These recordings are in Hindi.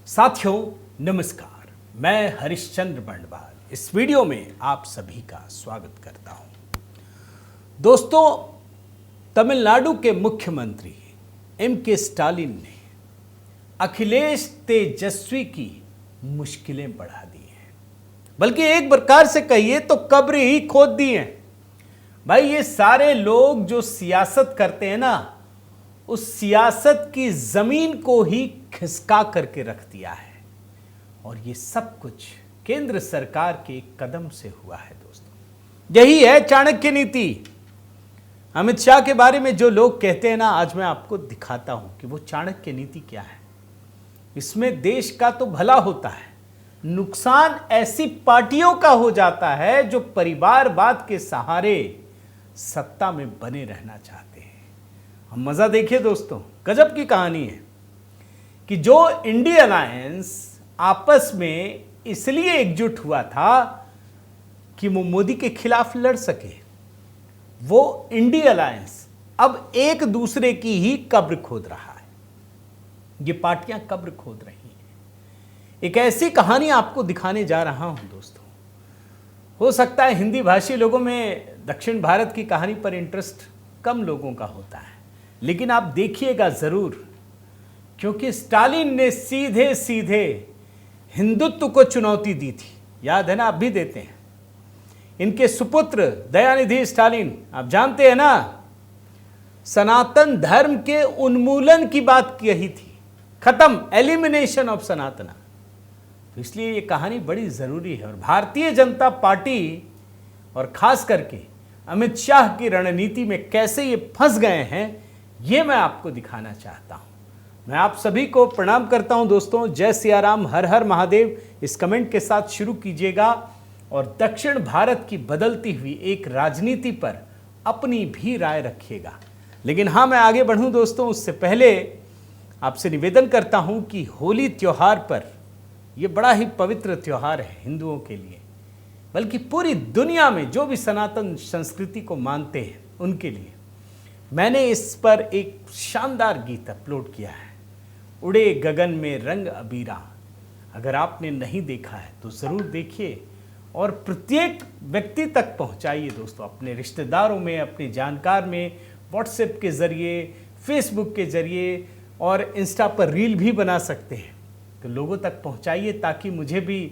साथियों नमस्कार, मैं हरिश्चंद्र बंडवाल इस वीडियो में आप सभी का स्वागत करता हूं। दोस्तों, तमिलनाडु के मुख्यमंत्री एम.के. स्टालिन ने अखिलेश तेजस्वी की मुश्किलें बढ़ा दी हैं, बल्कि एक प्रकार से कहिए तो कब्र ही खोद दी है। भाई, ये सारे लोग जो सियासत करते हैं ना, उस सियासत की जमीन को ही खिसका करके रख दिया है। और ये सब कुछ केंद्र सरकार के कदम से हुआ है। दोस्तों, यही है चाणक्य नीति। अमित शाह के बारे में जो लोग कहते हैं ना, आज मैं आपको दिखाता हूं कि वो चाणक्य नीति क्या है। इसमें देश का तो भला होता है, नुकसान ऐसी पार्टियों का हो जाता है जो परिवारवाद के सहारे सत्ता में बने रहना चाहते हैं। हम मजा देखिए दोस्तों, गजब की कहानी है कि जो इंडिया अलायंस आपस में इसलिए एकजुट हुआ था कि वो मोदी के खिलाफ लड़ सके, वो इंडिया अलायंस अब एक दूसरे की ही कब्र खोद रहा है। ये पार्टियां कब्र खोद रही हैं। एक ऐसी कहानी आपको दिखाने जा रहा हूं दोस्तों। हो सकता है हिंदी भाषी लोगों में दक्षिण भारत की कहानी पर इंटरेस्ट कम लोगों का होता है, लेकिन आप देखिएगा जरूर, क्योंकि स्टालिन ने सीधे सीधे हिंदुत्व को चुनौती दी थी। याद है ना, आप भी देते हैं। इनके सुपुत्र दयानिधि स्टालिन, आप जानते हैं ना, सनातन धर्म के उन्मूलन की बात कही थी, खत्म, एलिमिनेशन ऑफ सनातना। तो इसलिए ये कहानी बड़ी जरूरी है। और भारतीय जनता पार्टी और खास करके अमित शाह की रणनीति में कैसे ये फंस गए हैं, ये मैं आपको दिखाना चाहता हूं। मैं आप सभी को प्रणाम करता हूं दोस्तों। जय सिया राम, हर हर महादेव इस कमेंट के साथ शुरू कीजिएगा और दक्षिण भारत की बदलती हुई एक राजनीति पर अपनी भी राय रखिएगा। लेकिन हाँ, मैं आगे बढ़ूं दोस्तों, उससे पहले आपसे निवेदन करता हूं कि होली त्योहार पर, यह बड़ा ही पवित्र त्योहार है हिंदुओं के लिए, बल्कि पूरी दुनिया में जो भी सनातन संस्कृति को मानते हैं उनके लिए मैंने इस पर एक शानदार गीत अपलोड किया है, उड़े गगन में रंग अबीरा। अगर आपने नहीं देखा है तो ज़रूर देखिए और प्रत्येक व्यक्ति तक पहुंचाइए दोस्तों, अपने रिश्तेदारों में, अपने जानकार में, व्हाट्सएप के ज़रिए, फेसबुक के ज़रिए और इंस्टा पर रील भी बना सकते हैं। तो लोगों तक पहुंचाइए ताकि मुझे भी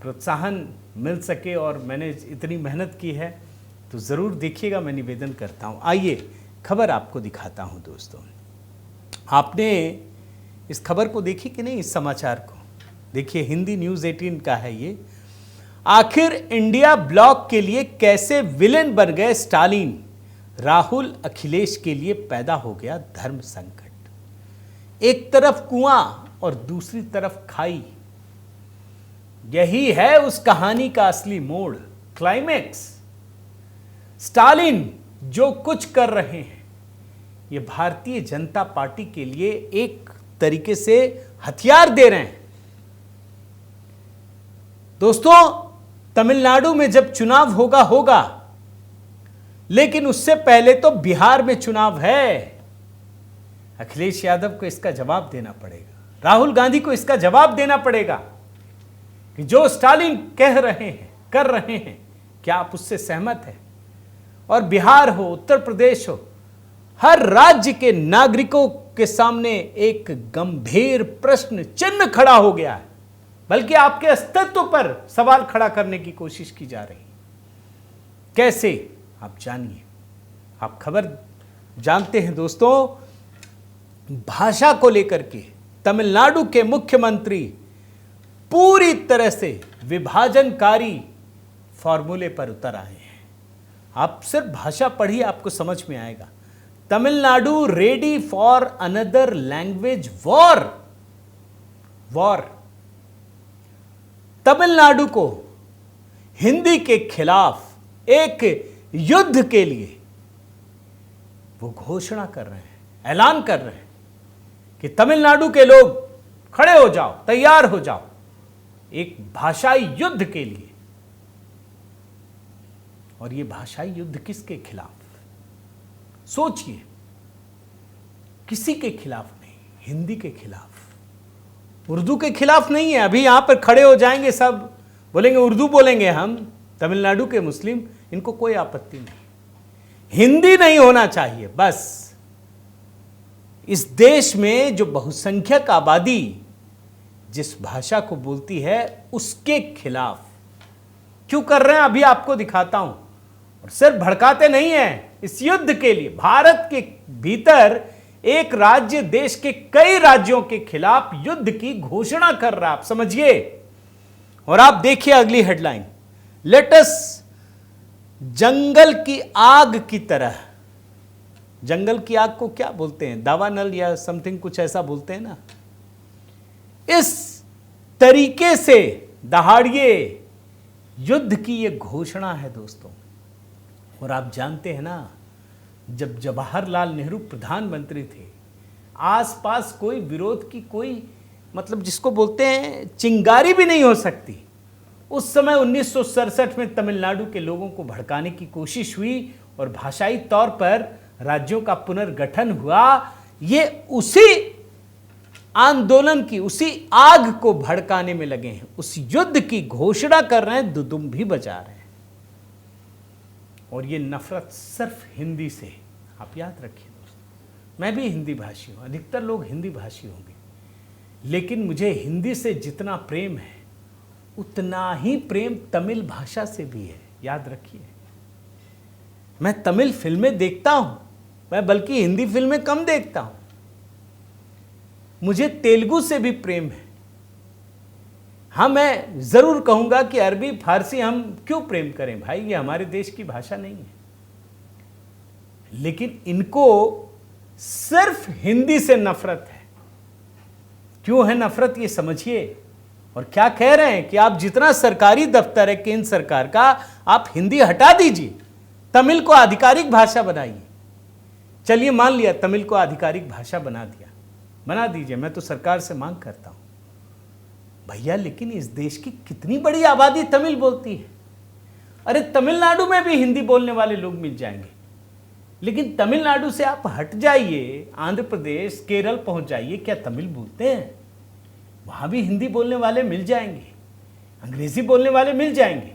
प्रोत्साहन मिल सके। और मैंने इतनी मेहनत की है तो ज़रूर देखिएगा, मैं निवेदन करता हूँ। आइए खबर आपको दिखाता हूँ दोस्तों। आपने इस खबर को देखी कि नहीं, इस समाचार को देखिए, हिंदी न्यूज़ 18 का है ये। आखिर इंडिया ब्लॉक के लिए कैसे विलेन बन गए स्टालिन, राहुल अखिलेश के लिए पैदा हो गया धर्म संकट। एक तरफ कुआं और दूसरी तरफ खाई, यही है उस कहानी का असली मोड़, क्लाइमेक्स। स्टालिन जो कुछ कर रहे हैं, ये भारतीय जनता पार्टी के लिए एक तरीके से हथियार दे रहे हैं। दोस्तों, तमिलनाडु में जब चुनाव होगा, लेकिन उससे पहले तो बिहार में चुनाव है। अखिलेश यादव को इसका जवाब देना पड़ेगा, राहुल गांधी को इसका जवाब देना पड़ेगा कि जो स्टालिन कह रहे हैं, कर रहे हैं, क्या आप उससे सहमत हैं? और बिहार हो, उत्तर प्रदेश हो, हर राज्य के नागरिकों के सामने एक गंभीर प्रश्न चिन्ह खड़ा हो गया है, बल्कि आपके अस्तित्व पर सवाल खड़ा करने की कोशिश की जा रही है। कैसे, आप जानिए। आप खबर जानते हैं दोस्तों, भाषा को लेकर के तमिलनाडु के मुख्यमंत्री पूरी तरह से विभाजनकारी फॉर्मूले पर उतर आए हैं। आप सिर्फ भाषा पढ़िए, आपको समझ में आएगा। Tamil Nadu ready for another language war. Tamil Nadu को हिंदी के खिलाफ एक युद्ध के लिए वो घोषणा कर रहे हैं, ऐलान कर रहे हैं कि तमिलनाडु के लोग खड़े हो जाओ, तैयार हो जाओ एक भाषाई युद्ध के लिए। और ये भाषाई युद्ध किसके खिलाफ? सोचिए, किसी के खिलाफ नहीं, हिंदी के खिलाफ। उर्दू के खिलाफ नहीं है। अभी यहां पर खड़े हो जाएंगे सब, बोलेंगे उर्दू बोलेंगे हम, तमिलनाडु के मुस्लिम, इनको कोई आपत्ति नहीं। हिंदी नहीं होना चाहिए बस। इस देश में जो बहुसंख्यक आबादी जिस भाषा को बोलती है उसके खिलाफ क्यों कर रहे हैं, अभी आपको दिखाता हूं। और सिर्फ भड़काते नहीं हैं, इस युद्ध के लिए भारत के भीतर एक राज्य देश के कई राज्यों के खिलाफ युद्ध की घोषणा कर रहा है, आप समझिए। और आप देखिए अगली हेडलाइन, लेट अस जंगल की आग की तरह। जंगल की आग को क्या बोलते हैं, दावानल या समथिंग कुछ ऐसा बोलते हैं ना। इस तरीके से दहाड़िए युद्ध की यह घोषणा है दोस्तों। और आप जानते हैं ना, जब जवाहरलाल नेहरू प्रधानमंत्री थे, आसपास कोई विरोध की कोई मतलब जिसको बोलते हैं चिंगारी भी नहीं हो सकती। उस समय 1967 में तमिलनाडु के लोगों को भड़काने की कोशिश हुई और भाषाई तौर पर राज्यों का पुनर्गठन हुआ। ये उसी आंदोलन की, उसी आग को भड़काने में लगे हैं, उस युद्ध की घोषणा कर रहे हैं, दुदुम भी बजा रहे हैं। और ये नफरत सिर्फ हिंदी से, आप याद रखिए दोस्तों, मैं भी हिंदी भाषी हूँ, अधिकतर लोग हिंदी भाषी होंगे, लेकिन मुझे हिंदी से जितना प्रेम है उतना ही प्रेम तमिल भाषा से भी है, याद रखिए। मैं तमिल फिल्में देखता हूँ, मैं बल्कि हिंदी फिल्में कम देखता हूँ। मुझे तेलुगु से भी प्रेम है। हाँ, मैं जरूर कहूंगा कि अरबी फारसी हम क्यों प्रेम करें भाई, ये हमारे देश की भाषा नहीं है। लेकिन इनको सिर्फ हिंदी से नफरत है। क्यों है नफरत, ये समझिए। और क्या कह रहे हैं कि आप जितना सरकारी दफ्तर है केंद्र सरकार का, आप हिंदी हटा दीजिए, तमिल को आधिकारिक भाषा बनाइए। चलिए मान लिया तमिल को आधिकारिक भाषा बना दिया, बना दीजिए, मैं तो सरकार से मांग करता हूं भैया, लेकिन इस देश की कितनी बड़ी आबादी तमिल बोलती है। अरे तमिलनाडु में भी हिंदी बोलने वाले लोग मिल जाएंगे, लेकिन तमिलनाडु से आप हट जाइए, आंध्र प्रदेश केरल पहुंच जाइए, क्या तमिल बोलते हैं? वहां भी हिंदी बोलने वाले मिल जाएंगे, अंग्रेजी बोलने वाले मिल जाएंगे।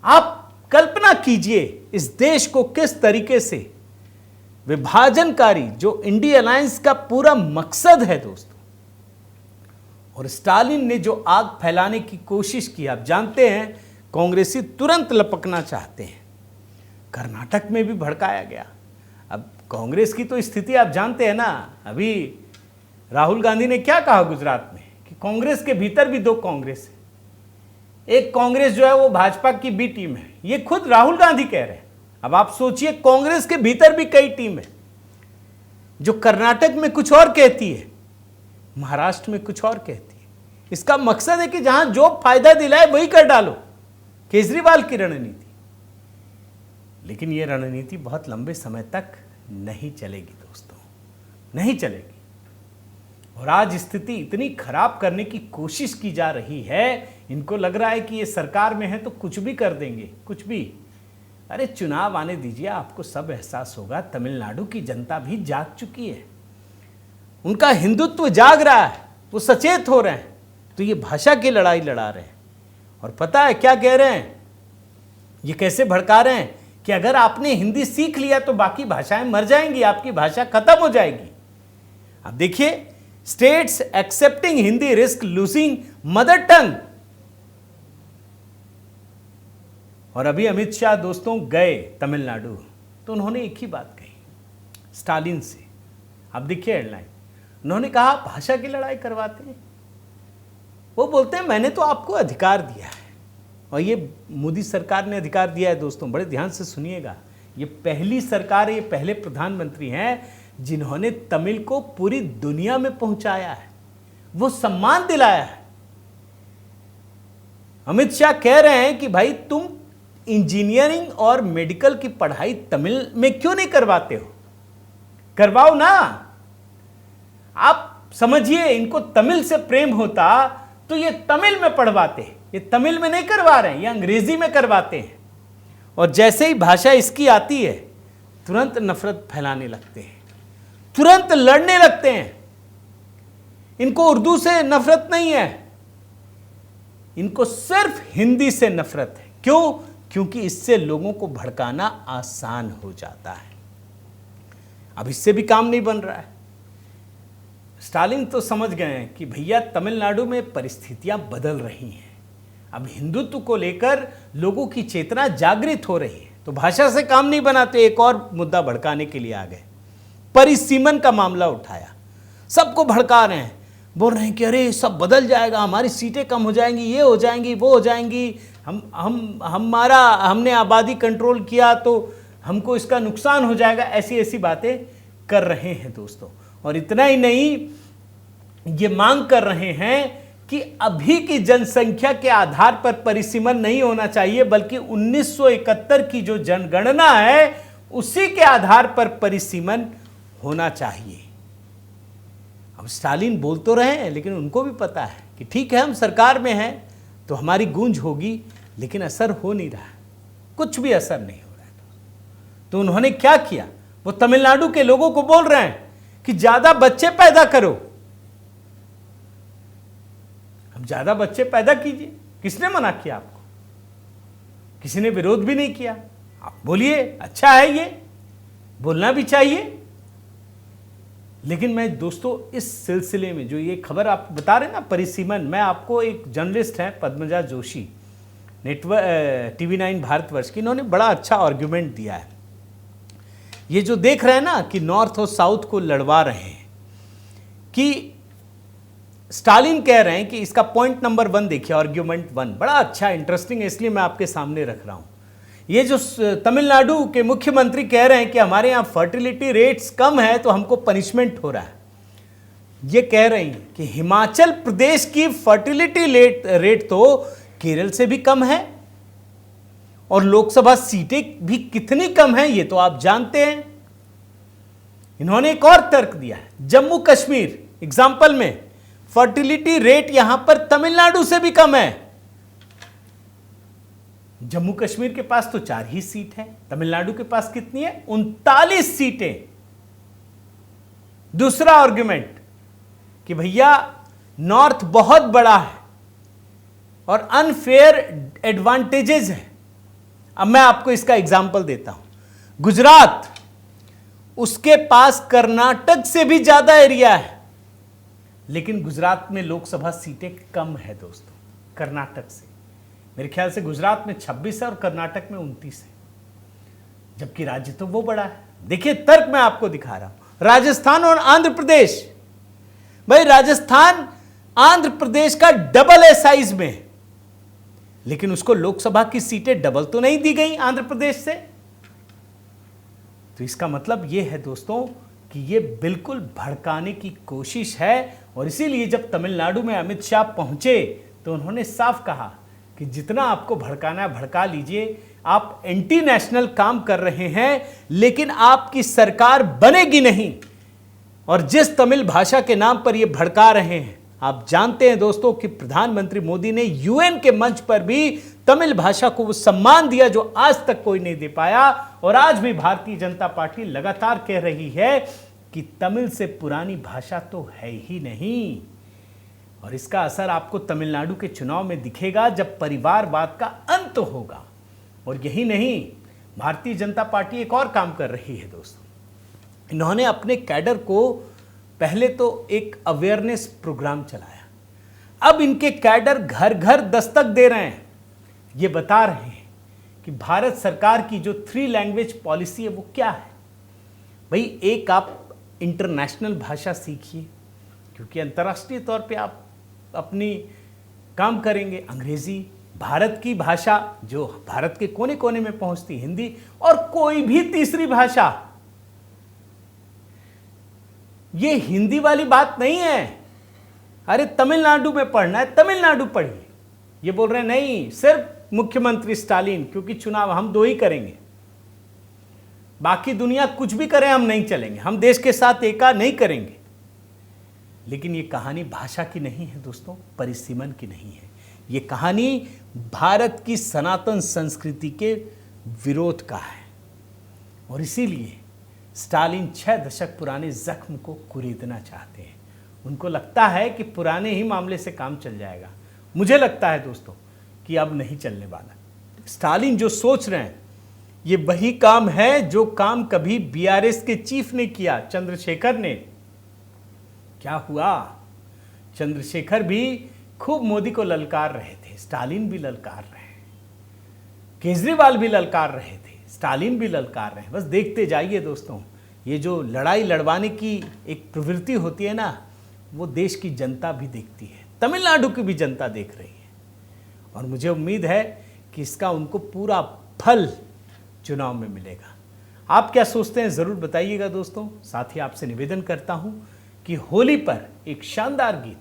आप कल्पना कीजिए इस देश को किस तरीके से विभाजनकारी, जो इंडिया अलायंस का पूरा मकसद है दोस्तों, और स्टालिन ने जो आग फैलाने की कोशिश की। आप जानते हैं कांग्रेसी तुरंत लपकना चाहते हैं, कर्नाटक में भी भड़काया गया। अब कांग्रेस की तो स्थिति आप जानते हैं ना। अभी राहुल गांधी ने क्या कहा गुजरात में कि कांग्रेस के भीतर भी दो कांग्रेस है। एक कांग्रेस जो है वो भाजपा की बी टीम है, ये खुद राहुल गांधी कह रहे हैं। अब आप सोचिए, कांग्रेस के भीतर भी कई टीम है, जो कर्नाटक में कुछ और कहती है, महाराष्ट्र में कुछ और कहती है। इसका मकसद है कि जहां जो फायदा दिलाए वही कर डालो, केजरीवाल की रणनीति। लेकिन यह रणनीति बहुत लंबे समय तक नहीं चलेगी दोस्तों, नहीं चलेगी। और आज स्थिति इतनी खराब करने की कोशिश की जा रही है, इनको लग रहा है कि ये सरकार में है तो कुछ भी कर देंगे, कुछ भी। अरे चुनाव आने दीजिए, आपको सब एहसास होगा। तमिलनाडु की जनता भी जाग चुकी है, उनका हिंदुत्व जाग रहा है, वो सचेत हो रहे हैं। तो ये भाषा की लड़ाई लड़ा रहे हैं। और पता है क्या कह रहे हैं, ये कैसे भड़का रहे हैं कि अगर आपने हिंदी सीख लिया तो बाकी भाषाएं मर जाएंगी, आपकी भाषा खत्म हो जाएगी। अब देखिए, states accepting Hindi risk losing mother tongue. और अभी अमित शाह दोस्तों गए तमिलनाडु, तो उन्होंने एक ही बात कही स्टालिन से। आप देखिए हेडलाइन, उन्होंने कहा भाषा की लड़ाई करवाते हैं। वो बोलते हैं मैंने तो आपको अधिकार दिया है, और ये मोदी सरकार ने अधिकार दिया है दोस्तों, बड़े ध्यान से सुनिएगा। ये पहली सरकार है, ये पहले प्रधानमंत्री हैं जिन्होंने तमिल को पूरी दुनिया में पहुंचाया है, वो सम्मान दिलाया है। अमित शाह कह रहे हैं कि भाई तुम इंजीनियरिंग और मेडिकल की पढ़ाई तमिल में क्यों नहीं करवाते हो, करवाओ ना। आप समझिए, इनको तमिल से प्रेम होता तो ये तमिल में पढ़वाते, ये तमिल में नहीं करवा रहे हैं, ये अंग्रेजी में करवाते हैं। और जैसे ही भाषा इसकी आती है तुरंत नफरत फैलाने लगते हैं, तुरंत लड़ने लगते हैं। इनको उर्दू से नफरत नहीं है, इनको सिर्फ हिंदी से नफरत है। क्यों? क्योंकि इससे लोगों को भड़काना आसान हो जाता है। अब इससे भी काम नहीं बन रहा है। स्टालिन तो समझ गए हैं कि भैया तमिलनाडु में परिस्थितियां बदल रही हैं, अब हिंदुत्व को लेकर लोगों की चेतना जागृत हो रही है, तो भाषा से काम नहीं बनाते, एक और मुद्दा भड़काने के लिए आ गए। परिसीमन का मामला उठाया, सबको भड़का रहे हैं, बोल रहे हैं कि अरे सब बदल जाएगा, हमारी सीटें कम हो जाएंगी, ये हो जाएंगी, वो हो जाएंगी, हमने आबादी कंट्रोल किया तो हमको इसका नुकसान हो जाएगा, ऐसी ऐसी बातें कर रहे हैं दोस्तों। और इतना ही नहीं, ये मांग कर रहे हैं कि अभी की जनसंख्या के आधार पर परिसीमन नहीं होना चाहिए, बल्कि 1971 की जो जनगणना है उसी के आधार पर परिसीमन होना चाहिए। अब स्टालिन बोल तो रहे हैं, लेकिन उनको भी पता है कि ठीक है हम सरकार में हैं तो हमारी गूंज होगी, लेकिन असर हो नहीं रहा है, कुछ भी असर नहीं हो रहा है। तो उन्होंने क्या किया, वो तमिलनाडु के लोगों को बोल रहे हैं कि ज्यादा बच्चे पैदा करो, अब ज्यादा बच्चे पैदा कीजिए। किसने मना किया आपको? किसी ने विरोध भी नहीं किया। आप बोलिए, अच्छा है, ये बोलना भी चाहिए। लेकिन मैं दोस्तों इस सिलसिले में जो ये खबर आप बता रहे हैं ना परिसीमन, मैं आपको एक जर्नलिस्ट हैं पद्मजा जोशी, नेटवर्क TV9 भारतवर्ष की, इन्होंने बड़ा अच्छा आर्ग्यूमेंट दिया है। ये जो देख रहे हैं ना कि नॉर्थ और साउथ को लड़वा रहे हैं, कि स्टालिन कह रहे हैं कि इसका पॉइंट नंबर 1 देखिए, आर्ग्यूमेंट 1 बड़ा अच्छा इंटरेस्टिंग है, इसलिए मैं आपके सामने रख रहा हूं। ये जो तमिलनाडु के मुख्यमंत्री कह रहे हैं कि हमारे यहाँ फर्टिलिटी रेट्स कम है तो हमको पनिशमेंट हो रहा है, ये कह रही हैं कि हिमाचल प्रदेश की फर्टिलिटी रेट तो केरल से भी कम है, और लोकसभा सीटें भी कितनी कम है ये तो आप जानते हैं। इन्होंने एक और तर्क दिया है, जम्मू कश्मीर एग्जाम्पल में फर्टिलिटी रेट यहां पर तमिलनाडु से भी कम है। जम्मू कश्मीर के पास तो 4 ही सीट है, तमिलनाडु के पास कितनी है? 39 सीटें। दूसरा आर्गुमेंट कि भैया नॉर्थ बहुत बड़ा है और अनफेयर एडवांटेजेस है। अब मैं आपको इसका एग्जांपल देता हूं, गुजरात, उसके पास कर्नाटक से भी ज्यादा एरिया है, लेकिन गुजरात में लोकसभा सीटें कम है दोस्तों कर्नाटक से। मेरे ख्याल से गुजरात में 26 है और कर्नाटक में 29 है, जबकि राज्य तो वो बड़ा है। देखिए तर्क मैं आपको दिखा रहा हूं। राजस्थान और आंध्र प्रदेश, भाई राजस्थान आंध्र प्रदेश का डबल है साइज में, लेकिन उसको लोकसभा की सीटें डबल तो नहीं दी गई आंध्र प्रदेश से। तो इसका मतलब यह है दोस्तों कि यह बिल्कुल भड़काने की कोशिश है। और इसीलिए जब तमिलनाडु में अमित शाह पहुंचे तो उन्होंने साफ कहा कि जितना आपको भड़काना है भड़का लीजिए, आप एंटी नेशनल काम कर रहे हैं, लेकिन आपकी सरकार बनेगी नहीं। और जिस तमिल भाषा के नाम पर यह भड़का रहे हैं, आप जानते हैं दोस्तों कि प्रधानमंत्री मोदी ने UN के मंच पर भी तमिल भाषा को वो सम्मान दिया जो आज तक कोई नहीं दे पाया। और आज भी भारतीय जनता पार्टी लगातार कह रही है कि तमिल से पुरानी भाषा तो है ही नहीं। और इसका असर आपको तमिलनाडु के चुनाव में दिखेगा जब परिवारवाद का अंत होगा। और यही नहीं, भारतीय जनता पार्टी एक और काम कर रही है दोस्तों, इन्होंने अपने कैडर को पहले तो एक अवेयरनेस प्रोग्राम चलाया, अब इनके कैडर घर घर दस्तक दे रहे हैं। ये बता रहे हैं कि भारत सरकार की जो 3 लैंग्वेज पॉलिसी है वो क्या है। भाई एक आप इंटरनेशनल भाषा सीखिए, क्योंकि अंतर्राष्ट्रीय तौर पे आप अपनी काम करेंगे। अंग्रेजी, भारत की भाषा जो भारत के कोने कोने में पहुंचती, हिंदी, और कोई भी तीसरी भाषा। ये हिंदी वाली बात नहीं है, अरे तमिलनाडु में पढ़ना है तमिलनाडु पढ़िए। ये बोल रहे हैं नहीं, सिर्फ मुख्यमंत्री स्टालिन, क्योंकि चुनाव हम 2 ही करेंगे, बाकी दुनिया कुछ भी करे हम नहीं चलेंगे, हम देश के साथ एका नहीं करेंगे। लेकिन ये कहानी भाषा की नहीं है दोस्तों, परिसीमन की नहीं है। ये कहानी भारत की सनातन संस्कृति के विरोध का है। और इसीलिए स्टालिन 6 दशक पुराने जख्म को कुरेदना चाहते हैं। उनको लगता है कि पुराने ही मामले से काम चल जाएगा। मुझे लगता है दोस्तों कि अब नहीं चलने वाला। स्टालिन जो सोच रहे हैं ये वही काम है जो काम कभी बीआरएस के चीफ ने किया, चंद्रशेखर ने। क्या हुआ? चंद्रशेखर भी खूब मोदी को ललकार रहे थे, स्टालिन भी ललकार रहे, केजरीवाल भी ललकार रहे थे, स्टालिन भी ललकार रहे हैं। बस देखते जाइए दोस्तों, ये जो लड़ाई लड़वाने की एक प्रवृत्ति होती है ना, वो देश की जनता भी देखती है, तमिलनाडु की भी जनता देख रही है, और मुझे उम्मीद है कि इसका उनको पूरा फल चुनाव में मिलेगा। आप क्या सोचते हैं ज़रूर बताइएगा दोस्तों। साथ ही आपसे निवेदन करता हूं कि होली पर एक शानदार गीत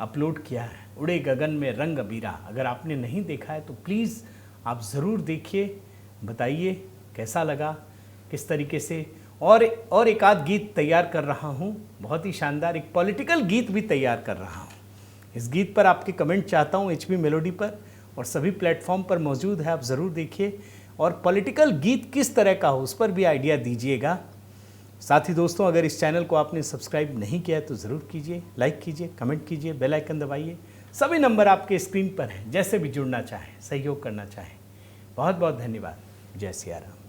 अपलोड किया है, उड़े गगन में रंग अबीरा। अगर आपने नहीं देखा है तो प्लीज़ आप ज़रूर देखिए, बताइए कैसा लगा, किस तरीके से। और एक आध गीत तैयार कर रहा हूँ, बहुत ही शानदार एक पॉलिटिकल गीत भी तैयार कर रहा हूँ। इस गीत पर आपके कमेंट चाहता हूँ HB मेलोडी पर, और सभी प्लेटफॉर्म पर मौजूद है, आप ज़रूर देखिए। और पॉलिटिकल गीत किस तरह का हो उस पर भी आइडिया दीजिएगा। साथ ही दोस्तों, अगर इस चैनल को आपने सब्सक्राइब नहीं किया है तो ज़रूर कीजिए, लाइक कीजिए, कमेंट कीजिए, बेल आइकन दबाइए। सभी नंबर आपके स्क्रीन पर हैं, जैसे भी जुड़ना चाहें, सहयोग करना चाहें। बहुत बहुत धन्यवाद। जय सिया राम।